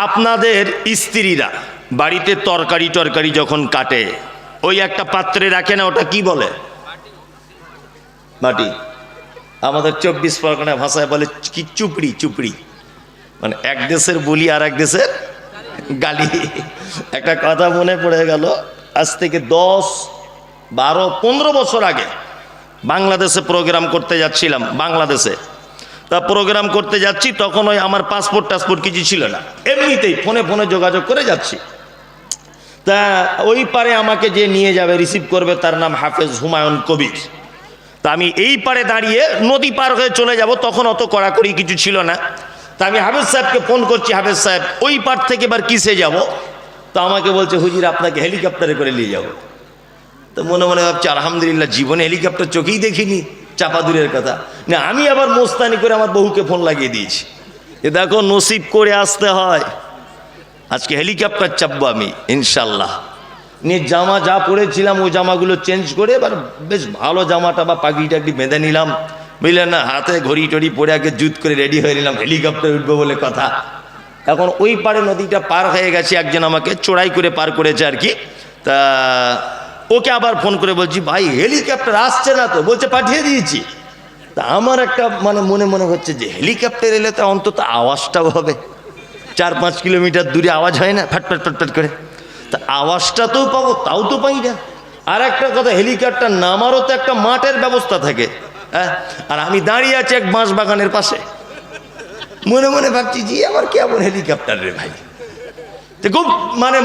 আপনাদের স্ত্রীরা বাড়িতে তরকারি যখন কাটে ওই একটা পাত্রে রাখে না, ওটা কি বলে? বাটি। আমাদের 24 পরগনা ভাষায় বলে কি চুপড়ি। চুপড়ি মানে এক দেশের বলি আর এক দেশের গালি। একটা কথা মনে পড়ে গেল, আজ থেকে 10, 12, 15 বছর আগে বাংলাদেশে প্রোগ্রাম করতে যাচ্ছিলাম। বাংলাদেশে তা প্রোগ্রাম করতে যাচ্ছি, তখন ওই আমার পাসপোর্ট কিছু ছিল না, এমনিতেই ফোনে যোগাযোগ করে যাচ্ছি। তা ওই পারে আমাকে যে নিয়ে যাবে, রিসিভ করবে, তার নাম হাফেজ হুমায়ুন কবির। তা আমি এই পারে দাঁড়িয়ে নদী পার হয়ে চলে যাব, তখন অত কড়াকড়ি কিছু ছিল না। তা আমি হাফেজ সাহেবকে ফোন করছি, হাফেজ সাহেব ওই পার থেকে এবার কিসে যাব? তো আমাকে বলছে হুজুর আপনাকে হেলিকপ্টারে করে নিয়ে যাব। তো মনে মনে ভাবছি আলহামদুলিল্লাহ, জীবনে হেলিকপ্টার চোখেই দেখিনি, চাপা দূরের কথা। না, আমি আবার মোস্তানি করে আমার বহুকে ফোন লাগিয়ে দিয়েছি, এ দেখো নসিব করে আসতে হয়, আজকে হেলিকপ্টার চাপবো আমি ইনশাল্লাহ। নিয়ে জামা যা পরেছিলাম ওই জামাগুলো চেঞ্জ করে এবার বেশ ভালো জামাটা বা পাগড়ি টাগড়ি বেঁধে নিলাম, বুঝলেন না, হাতে ঘড়ি টড়ি পরে আগে জুত করে রেডি হয়ে নিলাম, হেলিকপ্টার উঠবো বলে কথা। এখন ওই পারে নদীটা পার হয়ে গেছে, একজন আমাকে চড়াই করে পার করেছে আর কি। তা ওকে আবার ফোন করে বলছি ভাই হেলিকপ্টার আসছে না তো, বলছে পাঠিয়ে দিয়েছি। তা আমার একটা মনে মনে হচ্ছে যে হেলিকপ্টার এলে তো অন্তত আওয়াজটাও হবে, 4-5 কিলোমিটার দূরে আওয়াজ হয় না ফাটফাট ফাটফাট করে, তা আওয়াজটা তো পাবো, তাও তো পাই না। আর একটা কথা, হেলিকপ্টার নামারও তো একটা মাঠের ব্যবস্থা থাকে, হ্যাঁ, আর আমি দাঁড়িয়ে আছি এক বাঁশ বাগানের পাশে। মনে মনে ভাবছি জি আমার কেমন হেলিকপ্টার রে ভাই। তো খুব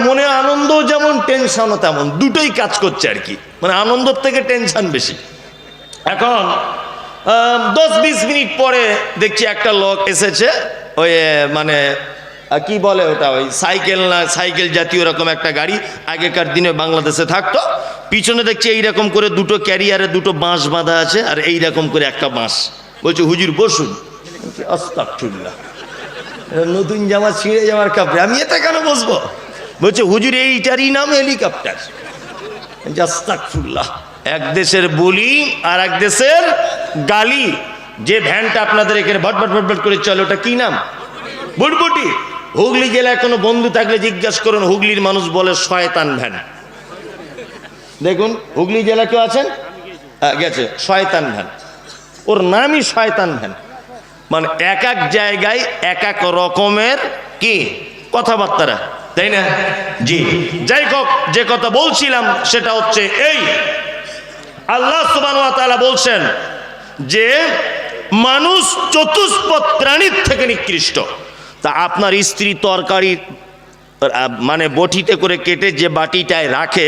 মনে আনন্দ যেমন টেনশনও তেমন, দুটোই কাজ করছে আর কি, আনন্দের থেকে টেনশন বেশি। এখন 10-20 মিনিট পরে দেখছি একটা লোক এসেছে, ওই কি বলে ওটা, ওই সাইকেল না সাইকেল জাতীয় রকম একটা গাড়ি, আগেকার দিনে বাংলাদেশে থাকতো। পিছনে দেখছি এইরকম করে দুটো ক্যারিয়ারে দুটো বাঁশ বাঁধা আছে, আর এইরকম করে একটা বাঁশ। বলছে হুজুর বসুন। আস্তাগফিরুল্লাহ, নতুন জামা ছিঁড়ে যাওয়ার কাপড়ে আমি এটা কেন বসবো? বলছে হুজুর এইটারই নাম হেলিকপ্টার। আস্তাগফিরুল্লাহ, এক দেশের বলি আর এক দেশের গালি। যে ভ্যানটা আপনাদের এখানে ভটভট ভটভট করে চলে ওটা কি নাম? বুটবুটি। হুগলি জেলায় কোনো বন্ধু থাকলে জিজ্ঞাসা করুন, হুগলির মানুষ বলে শয়তান ভ্যান। দেখুন হুগলি জেলা কেউ আছেন? গেছে, শয়তান ভ্যান, ওর নামই শয়তান ভ্যান। এক এক জায়গায় এক এক রকমের কি কথাবার্তা, তাই না? জি, যাই হোক, যে কথা বলছিলাম সেটা হচ্ছে এই, আল্লাহ সুবহানাহু ওয়া তাআলা বলছেন যে মানুষ চতুষ্পদ প্রাণীর থেকে নিকৃষ্ট। তা আপনার স্ত্রী তরকারি বটিতে করে কেটে যে বাটিটায় রাখে,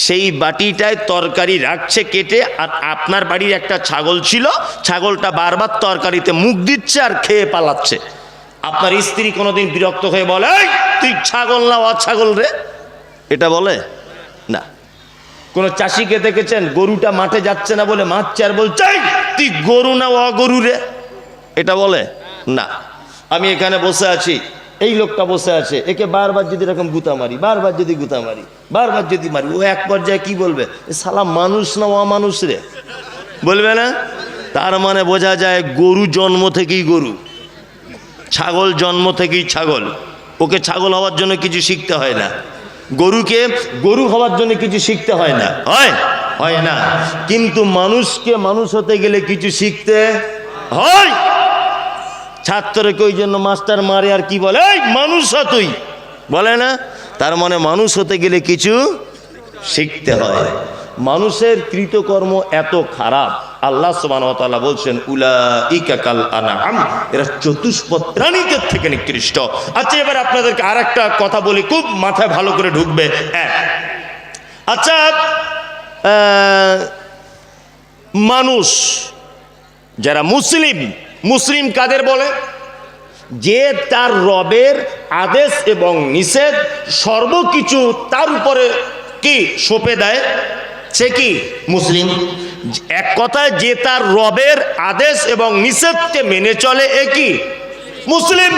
সেই বাটিটায় তরকারি রাখছে কেটে, আর আপনার বাড়ির একটা ছাগল ছিল, ছাগলটা বারবার তরকারিতে মুখ দিচ্ছে আর খেয়ে পালাচ্ছে। আপনার স্ত্রী কোনোদিন বিরক্ত হয়ে বলে তুই ছাগল না অছাগল রে? এটা বলে না। কোনো চাষিকে দেখেছেন গরুটা মাঠে যাচ্ছে না বলে মারছে আর বলছে তুই গরু না অগরু রে? এটা বলে না। আমি এখানে বসে আছি, এই লোকটা বসে আছে, একে বারবার যদি এরকম গুতা মারি, বারবার যদি গুতা মারি, বারবার যদি মারি, ও এক পর্যায়ে কি বলবে, শালা মানুষ না অমানুষ রে বলবে না? তার বোঝা যায় গরু জন্ম থেকেই গরু, ছাগল জন্ম থেকেই ছাগল। ওকে ছাগল হওয়ার জন্য কিছু শিখতে হয় না, গরুকে গরু হওয়ার জন্য কিছু শিখতে হয় না, হয় না। কিন্তু মানুষকে মানুষ হতে গেলে কিছু শিখতে হয়। ছাত্রকে ওই জন্য মাস্টার মারে আর কি বলে, এই মানুষ হ তুই, বলে না? তার মানুষ হতে গেলে কিছু শিখতে হয়। মানুষের কৃতকর্ম এত খারাপ, আল্লাহ সুবহানাহু ওয়া তাআলা বলছেন উলাইকা কাল আনআম, এরা চতুষ্পদ প্রাণীদের থেকে নিকৃষ্ট। আচ্ছা, এবার আপনাদেরকে আরেকটা কথা বলি, খুব মাথায় ভালো করে ঢুকবে। আচ্ছা, মানুষ যারা মুসলিম কাদের বলে? যে তার রবের আদেশ এবং নিষেধ সর্বকিছু তার উপরে কি সঁপে দেয়, সে কি মুসলিম। এক কথায় যে তার রবের আদেশ এবং নিষেধকে মেনে চলে, এ কি মুসলিম,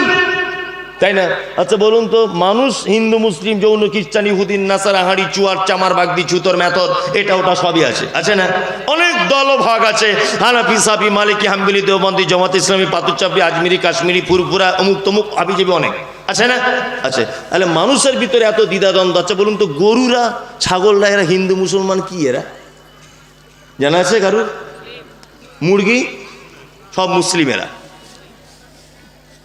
তাই না? আচ্ছা বলুন তো, মানুষ হিন্দু মুসলিম জৈন খ্রিস্টান ইহুদিন নাসারা হাঁড়ি চুয়ার চামার বাগদি ছুতর মেথর এটা ওটা সবই আছে না? অনেক দল ভাগ আছে, হানাফি সাফি মালিকি হাম্বলি দেওবন্দি জামাত ইসলামী পাতুচাপি আজমিরি কাশ্মীরি ফুরফুরা অমুক তমুক হাবিজাবি অনেক আছে না? আছে। তাহলে মানুষের ভিতরে এত দ্বিধাদ্বন্দ্ব আছে, বলুন তো গরুরা ছাগলরা এরা হিন্দু মুসলমান কি এরা জানা আছে কারুর? মুরগি সব মুসলিমেরা।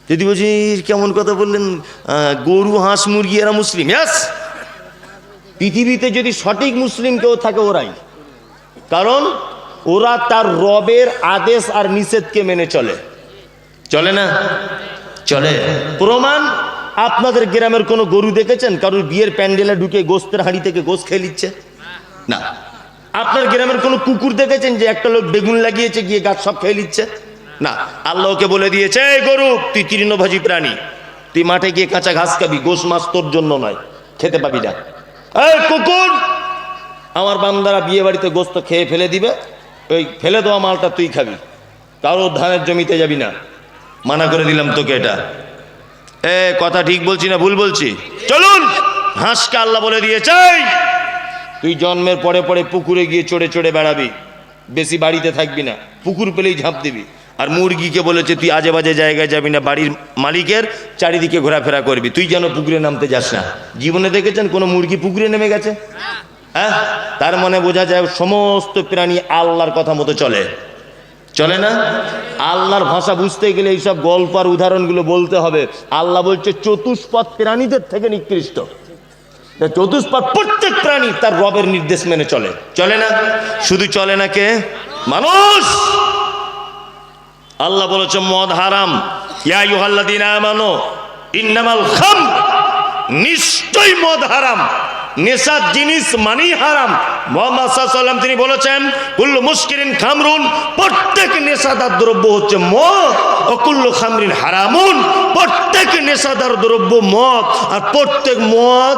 যদি বলছি কেমন কথা বললেন, গরু হাঁস মুরগি এরা মুসলিম। ইয়াস, পৃথিবীতে যদি সঠিক মুসলিম কেউ থাকে ওরাই, কারণ ওরা তার রবের আদেশ আর নিষেধকে মেনে চলে। চলে না? চলে। প্রমাণ, আপনাদের গ্রামের কোনো গরু দেখেছেন কারোর বিয়ের প্যান্ডেলে ঢুকে গোস্তের হাঁড়ি থেকে গোস্ত খেয়ে নিচ্ছে? না। আপনার গ্রামের কোনো কুকুর দেখেছেন যে একটা লোক বেগুন লাগিয়েছে গিয়ে গাছ সব খেয়ে নিচ্ছে? না। আল্লাহকে বলে দিয়েছে, এই গরু তুই তৃণভোজী প্রাণী, তুই মাঠে গিয়ে কাঁচা ঘাস খাবি, গোশ মাছ তোর জন্য নয়, খেতে পাবি না। এই কুকুর, আমার বান্দারা বিয়ে বাড়িতে গোস্ত খেয়ে ফেলে দিবে, ওই ফেলে দেওয়া মালটা তুই খাবি, কারোর ধানের জমিতে যাবি না, মানা করে দিলাম তোকে। এটা কথা ঠিক বলছি না ভুল বলছি? চলুন, হাঁসকে আল্লাহ বলে দিয়েছে তুই জন্মের পরে পরে পুকুরে গিয়ে চড়ে চড়ে বেড়াবি, বেশি বাড়িতে থাকবি না, পুকুর পেলেই ঝাঁপ দিবি। আর মুরগিকে বলেছে তুই আজে বাজে জায়গায় যাবি না, বাড়ির মালিকের চারিদিকে ঘোরাফেরা করবি, তুই যেন পুকুরে নামতে যাস না। জীবনে দেখেছেন কোনো মুরগি পুকুরে নেমে গেছে? হ্যাঁ, তার মানে বোঝা যায় সমস্ত প্রাণী আল্লাহর কথা মতো চলে। চলে না? আল্লাহর ভাষা বুঝতে গেলে এইসব গল্প আর উদাহরণগুলো বলতে হবে। আল্লাহ বলছে চতুষ্পদ প্রাণীদের থেকে নিকৃষ্ট। চতুষ্পদ প্রত্যেক প্রাণী তার রবের নির্দেশ মেনে চলে। চলে না? শুধু চলে না কে? মানুষ। আল্লাহ বলেছে মদ হারাম, ইয়া আইয়ুহাল্লাযীনা আমানু ইন্নামাল খামর, নিশ্চয়ই মদ হারাম, নেশার জিনিস মানেই হারাম। মুহাম্মদ সাল্লাল্লাহু আলাইহি ওয়াসাল্লাম তিনি বলেছেন কুল্লু মুসকিরিন খামরুন, প্রত্যেক নেশাদার দ্রব্য হচ্ছে মদ, ও কুল্লু খামরিন হারামুন, প্রত্যেক নেশাদার দ্রব্য মদ, আর প্রত্যেক মদ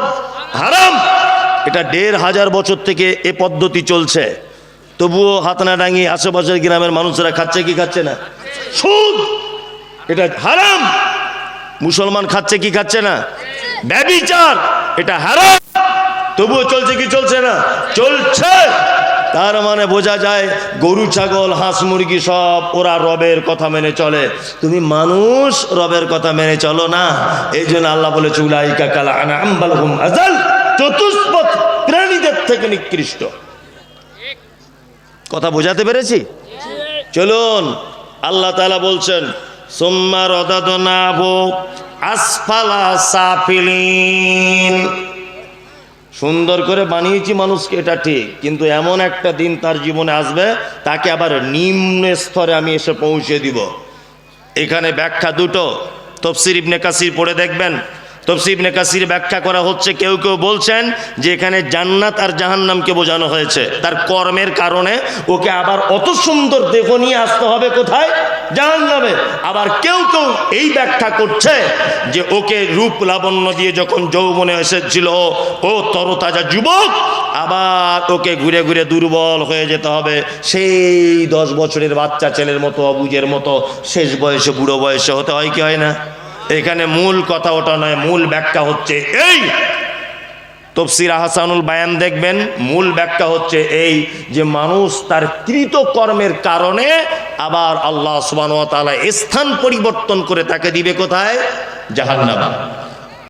হারাম। এটা ১৫০০ বছর থেকে এ পদ্ধতি চলছে, তবুও হাতনাডাঙ্গি আশেপাশের গ্রামের মানুষেরা খাচ্ছে কি খাচ্ছে না? সুদ, এটা হারাম। মুসলমান খাচ্ছে কি খাচ্ছে না? ব্যভিচার, এটা হারাম, তবুও চলছে কি চলছে না? চলছে। তার মানে বোঝা যায় গরু ছাগল হাঁস মুরগি সব ওরা রবের কথা মেনে চলে, তুমি মানুষ রবের কথা মেনে চলো না। এই জন্য আল্লাহ বলেছে উলাইকা কাল আনআম বাল হুম আযাল, চতুষ্পদ প্রাণীদের থেকে নিকৃষ্ট। কথা বোঝাতে পেরেছি? চলুন, আল্লাহ তাআলা বলছেন সুম্মা রাদাদনাহু আসফালা সাফিলিন। সুন্দর করে বানিয়েছি মানুষকে, এটা ঠিক, কিন্তু এমন একটা দিন তার জীবনে আসবে তাকে আবার নিম্ন স্তরে আমি এসে পৌঁছে দিব। এখানে ব্যাখ্যা দুটো, তাফসীর ইবনে কাসির পড়ে দেখবেন। তাফসীর ইবনে কাসির ব্যাখ্যা করা হচ্ছে, কেউ কেউ বলছেন যে এখানে জান্নাত আর জাহান্নামকে বোঝানো হয়েছে, তার কর্মের কারণে ওকে আবার অত সুন্দর দেহ নিয়ে আসতে হবে কোথায়? জাহান্নামে। আবার কেউ কেউ এই ব্যাখ্যা করছে যে ওকে রূপ লাবণ্য দিয়ে যখন যৌবনে এসেছিল ও তরতাজা যুবক, আবার ওকে ঘুরে ঘুরে দুর্বল হয়ে যেতে হবে, সেই 10 বছরের বাচ্চা ছেলের মতো, অবুজের মতো শেষ বয়সে বুড়ো বয়সে হতে হয় কি হয় না? এখানে মূল কথা ওটা নয়, মূল ব্যাখ্যা হচ্ছে এই। তাফসীর আহসানুল বায়ান দেখবেন, মূল ব্যাখ্যা হচ্ছে এই যে মানুষ তার কৃত কর্মের কারণে আবার আল্লাহ সুবহানাহু ওয়া তাআলা স্থান পরিবর্তন করে তাকে দিবে কোথায়? জাহান্নামে।